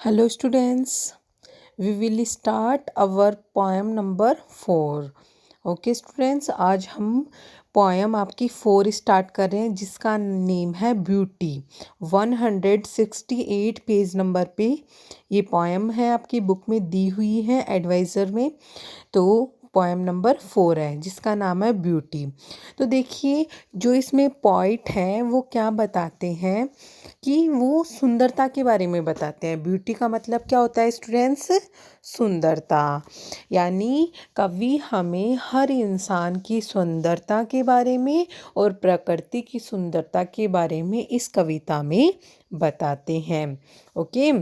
Hello students, we will start our poem number 4. Okay students, आज हम poem आपकी 4 start कर रहे हैं जिसका नेम है ब्यूटी। 168 पेज नंबर पे ये पोएम है, आपकी बुक में दी हुई है एडवाइज़र में। तो पोएम नंबर 4 है जिसका नाम है ब्यूटी। तो देखिए, जो इसमें पॉइट है वो क्या बताते हैं कि वो सुंदरता के बारे में बताते हैं। ब्यूटी का मतलब क्या होता है स्टूडेंट्स? सुंदरता। यानी कवि हमें हर इंसान की सुंदरता के बारे में और प्रकृति की सुंदरता के बारे में इस कविता में बताते हैं। ओके,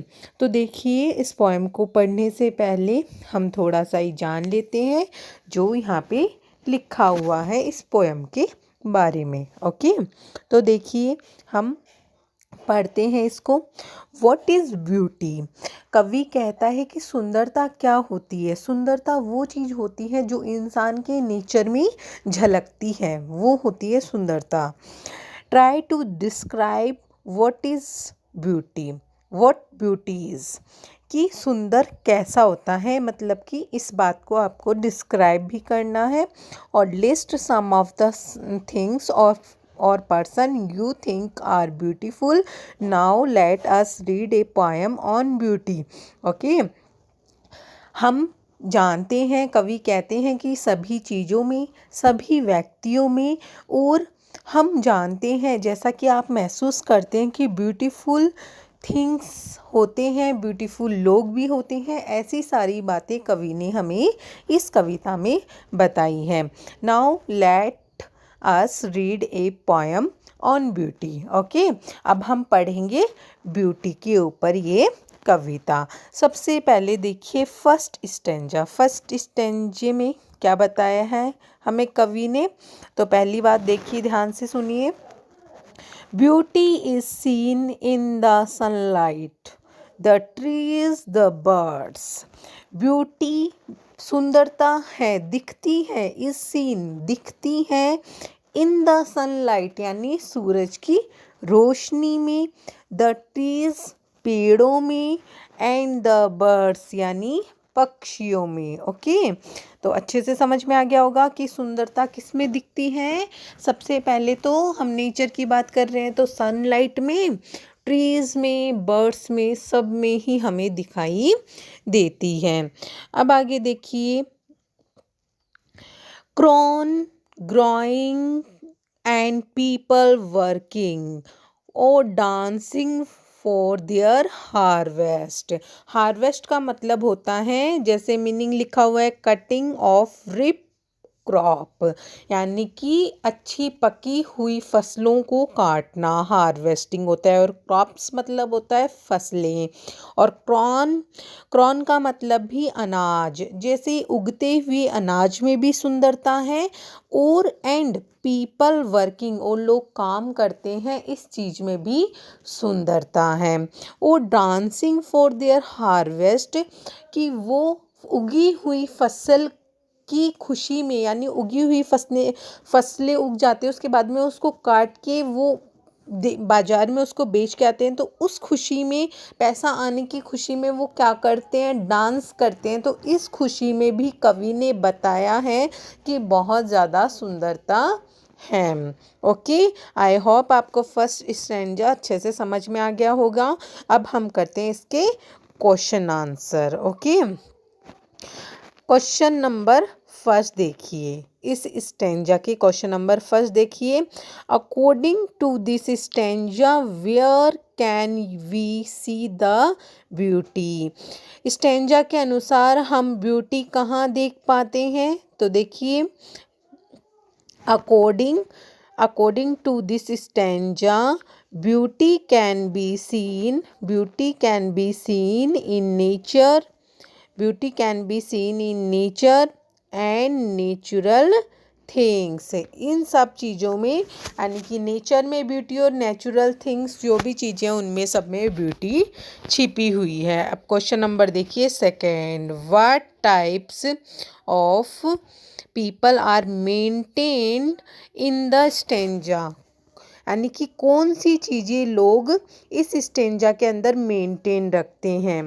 तो देखिए, इस पोएम को पढ़ने से पहले हम थोड़ा सा ही जान लेते हैं जो यहाँ पे लिखा हुआ है इस पोएम के बारे में। ओके, तो देखिए, हम पढ़ते हैं इसको। What is beauty? कवि कहता है कि सुंदरता क्या होती है। सुंदरता वो चीज़ होती है जो इंसान के नेचर में झलकती है, वो होती है सुंदरता। Try to describe what is beauty. What beauty is, कि सुंदर कैसा होता है, मतलब कि इस बात को आपको डिस्क्राइब भी करना है। और list some of the things of or person you think are beautiful. Now let us read a poem on beauty. Okay, हम जानते हैं, कवि कहते हैं कि सभी चीज़ों में, सभी व्यक्तियों में, और हम जानते हैं, जैसा कि आप महसूस करते हैं कि ब्यूटीफुल थिंग्स होते हैं, ब्यूटीफुल लोग भी होते हैं। ऐसी सारी बातें कवि ने हमें इस कविता में बताई हैं। Now let us read a poem on beauty. Okay, अब हम पढ़ेंगे ब्यूटी के ऊपर ये कविता। सबसे पहले देखिए फर्स्ट स्टेंजा। फर्स्ट स्टेंजे में क्या बताया है हमें कवि ने, तो पहली बात देखिए, ध्यान से सुनिए। Beauty is seen in the sunlight, the trees, the birds. Beauty सुंदरता है, दिखती है, इज सीन दिखती है, इन द सनलाइट यानी सूरज की रोशनी में, द ट्रीज पेड़ों में, एंड द बर्ड्स यानी पक्षियों में। ओके, तो अच्छे से समझ में आ गया होगा कि सुंदरता किस में दिखती है। सबसे पहले तो हम नेचर की बात कर रहे हैं, तो सनलाइट में, ट्रीज में, बर्ड्स में, सब में ही हमें दिखाई देती है। अब आगे देखिए, corn growing and people working or dancing for their harvest. Harvest का मतलब होता है, जैसे मीनिंग लिखा हुआ है, कटिंग ऑफ रिप क्रॉप, यानी कि अच्छी पकी हुई फसलों को काटना हार्वेस्टिंग होता है। और क्रॉप्स मतलब होता है फसलें। और क्रॉन, क्रॉन का मतलब भी अनाज, जैसे उगते हुए अनाज में भी सुंदरता है। और एंड पीपल वर्किंग, और लोग काम करते हैं, इस चीज़ में भी सुंदरता है। और डांसिंग फॉर देयर हार्वेस्ट, कि वो उगी हुई फसल की खुशी में, यानी उगी हुई फसलें उग जाती है, उसके बाद में उसको काट के वो बाजार में उसको बेच के आते हैं, तो उस खुशी में, पैसा आने की खुशी में वो क्या करते हैं, डांस करते हैं। तो इस खुशी में भी कवि ने बताया है कि बहुत ज़्यादा सुंदरता है। ओके, आई होप आपको फर्स्ट स्टैंजा अच्छे से समझ में आ गया होगा। अब हम करते हैं इसके question answer. Okay, question number first देखिए, इस स्टेंजा के क्वेश्चन नंबर फर्स्ट देखिए। According to this stanza where can we see the beauty. Stanza के अनुसार हम ब्यूटी कहाँ देख पाते हैं, तो देखिए, according to this stanza beauty can be seen in nature, beauty can be seen in nature and natural things. इन सब चीज़ों में, यानी कि नेचर में ब्यूटी और नेचुरल थिंग्स जो भी चीज़ें उनमें सब में ब्यूटी छिपी हुई है। अब क्वेश्चन नंबर देखिए second. What types of people are maintained in the stanza. यानी कि कौन सी चीज़ें लोग इस स्टेंजा के अंदर मेंटेन रखते हैं,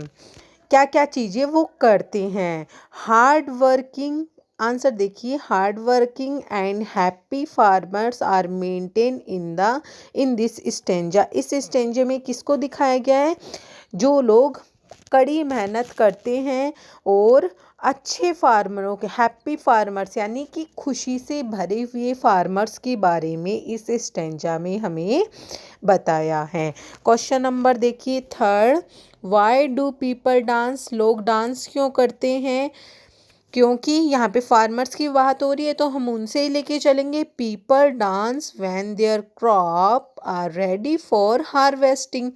क्या क्या चीज़ें वो करते हैं। हार्ड वर्किंग, आंसर देखिए, hard working and happy farmers are maintain in this stanza. इस स्टेंजे में किसको दिखाया गया है, जो लोग कड़ी मेहनत करते हैं और अच्छे फार्मरों के, हैप्पी फार्मर्स यानी कि खुशी से भरे हुए फार्मर्स के बारे में इस स्टेंजा में हमें बताया है। क्वेश्चन नंबर देखिए third, why do people dance, लोग डांस क्यों करते हैं। क्योंकि यहाँ पे फार्मर्स की बात हो रही है तो हम उनसे ही लेके चलेंगे। People dance when their crop are ready for harvesting,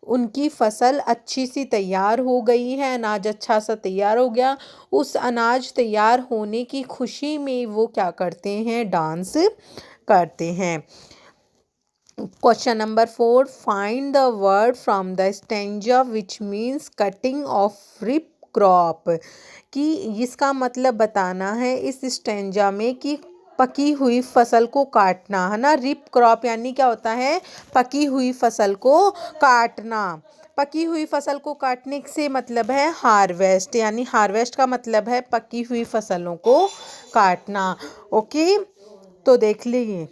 उनकी फसल अच्छी सी तैयार हो गई है, अनाज अच्छा सा तैयार हो गया, उस अनाज तैयार होने की खुशी में वो क्या करते हैं, डांस करते हैं। Question number 4, find the word from the stanza which means cutting of ripe crop, कि इसका मतलब बताना है इस स्टेंजा में कि पकी हुई फसल को काटना, है ना। रिप क्रॉप यानी क्या होता है, पकी हुई फसल को काटना। पकी हुई फसल को काटने से मतलब है हार्वेस्ट, यानी हार्वेस्ट का मतलब है पकी हुई फसलों को काटना। ओके, तो देख लीजिए